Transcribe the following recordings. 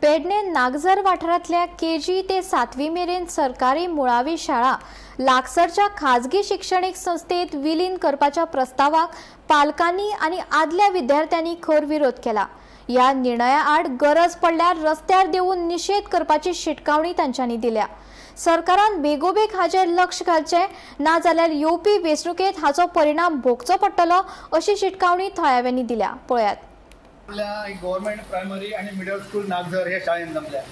पेडणे नागझर वाठारांतल्या केजी ते 7वी मेरेन सरकारी मुळावी शाळा लागसरच्या खाजगी शिक्षणीक संस्थेत विलीन करपाच्या प्रस्तावाक पालकांनी आणि आदल्या विद्यार्थ्यांनी खर विरोध केला। या निर्णया आड गरज पडल्यार रस्त्यार देऊन निषेध करपाची शिटकावणी तांच्यांनी दिल्या। सरकारान बेगोबेग हाचेर लक्ष घालचें ना जाल्यार येवपी वेंचणुकेंत हाचो परिणाम भोगचो पडटलो अशी शिटकावणी थळाव्यांनी दिल्या। पळयात। गव्हर्नमेंट प्रायमरी आणि मिडल स्कूल नागझर हे शाळेन जमल्या।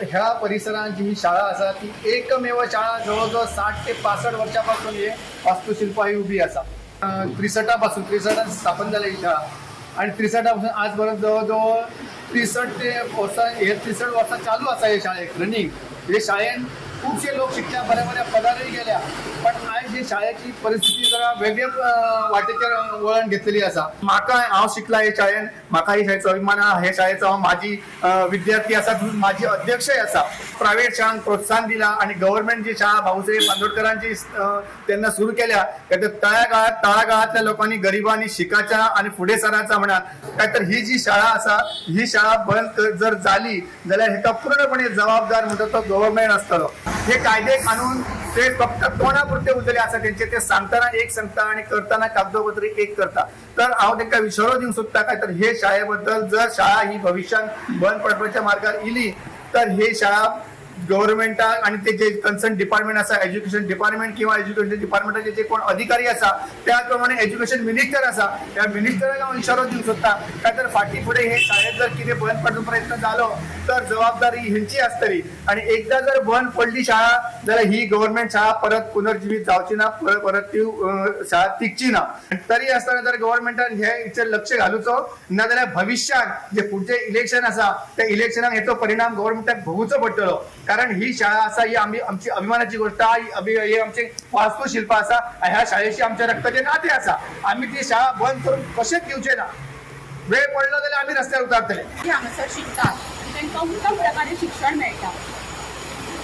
ह्या परिसरात जी ही शाळा असा ती एकमेव शाळा जवळजवळ 60 ते 65 वर्षापासून हे वास्तुशिल्प ही उभी असा। 63 स्थापन झाली ही शाळा आणि 63 पासून आजपर्यंत जवळजवळ 63 वर्षां चालू असा हे शाळेक रनिंग। हे शाळेन खूपशे लोक शिक्षण बऱ्या पदारही गेल्या, पण आज ही शाळेची परिस्थिती जरा वेगळ्या वाटेचेर वळण घेतलेली असा। हांव शिकला हे शाळेन, म्हाका ही शाळेचो अभिमान आसा। हे शाळेचो हांव माझी विद्यार्थी आसा, माझी अध्यक्षय आसा। प्रायव्हेट शाळांक प्रोत्साहन दिला आणि गव्हर्नमेंट जी शाळा भाऊसाहेब बांदोडकरांची त्यांना सुरू केल्या, तळागाळातल्या लोकांनी गरिबांनी शिकायच्या आणि पुढे सरायचा म्हणत काय तर ही जी शाळा असा ही शाळा बंद जर झाली जाल्यार हेका पूर्णपणे जबाबदार म्हणतो तो गव्हर्नमेंट असतलो। हे कायदे कानून ते फक्त तोंडापुरते उरलेले असा, त्यांचे ते सांगताना एक सांगता आणि करताना कागदोपत्री एक करता। तर हांव तांकां इशारो दिवंक सोदता काय तर हे शाळेबद्दल जर शाळा ही भविष्यात बंद पडपाच्या मार्गार इली तर हे शाळा गव्हर्नमेंटाक आणि ते जे कन्सर्न डिपार्टमेंट असा, एज्युकेशन डिपार्टमेंट किंवा एज्युकेशन डिपार्टमेंटाचे जे कोण अधिकारी असा त्याप्रमाणे एज्युकेशन मिनिस्टर असा त्या मिनिस्टराक हांव इशारो दिवंक सोदता काय तर फाटी फुडें हे शाळेत जर कितें बंद पडपाचो प्रयत्न जालो तर जबाबदारी हेंची आसतली आणि एकदा जर बंद पडली शाळा जाल्यार ही गव्हर्नमेंट शाळा परत पुनर्जीवित जावची ना, परत ती शाळा टिकची ना। तरी आसतना जर गव्हर्नमेंटान हेचेर लक्ष घालूचो ना जाल्यार भविष्यात जे पुढचे इलेक्शन आसा त्या इलेक्शनाक हेचो परिणाम गव्हर्नमेंटाक भोगूचो पडटलो। कारण ही शाळा असा ही आमची अभिमानाची गोष्ट हे आमचे वास्तुशिल्प असा, ह्या शाळेशी आमच्या रक्ताचे नाते असा। आम्ही ती शाळा बंद करून कशेच दिवचे ना, वेळ पडलो जाल्यार आम्ही रस्त्यार उतारतले। हांगासर शिकतात तांकां उत्तम प्रकारे शिक्षण मेळटा,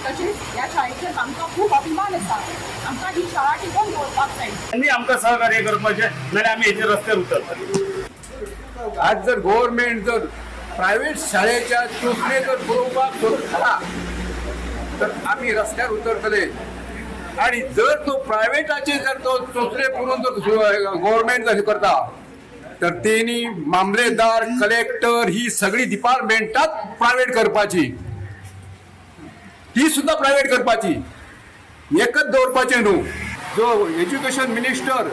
तशेंच ह्या शाळेचेर आमकां खूब अभिमान आसा। आमकां ही शाळा टिकोवन दवरपाक जाय आनी आमकां सहकार्य करपाचें जाल्यार आमी हेचेर रस्त्यार उतरतले। आज जर गव्हर्नमेंट जर प्रायव्हेट शाळेच्या चोचणे जर पुरवपाक सोदता तर आम्ही रस्त्यार उतरतले आणि जर तो प्रायव्हेटाचे जर तो चोचणे पुरवून जर गव्हर्नमेंट जर करता तर तेनी मामलेदार, कलेक्टर ही सगळी डिपार्टमेंटात प्रायव्हेट करपाची, ती सुद्धा प्रायव्हेट करपाची, एकच दवरपाचें न्हू। जो एज्युकेशन मिनिस्टर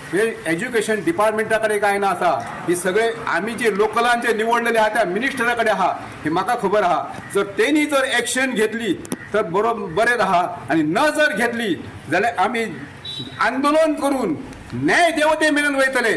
हे एज्युकेशन डिपार्टमेंटा कडेन काय ना आसा, हे सगळे आमी जे लोकलान जे निवडलेले आहा त्या मिनिस्टरा कडेन आहा, हे म्हाका खबर आहा। जर तेणी जर एक्शन घेतली तर बरें आहा आणि न जर घेतली जाल्यार आमी आंदोलन करून न्याय देवते मेरेन वयतले।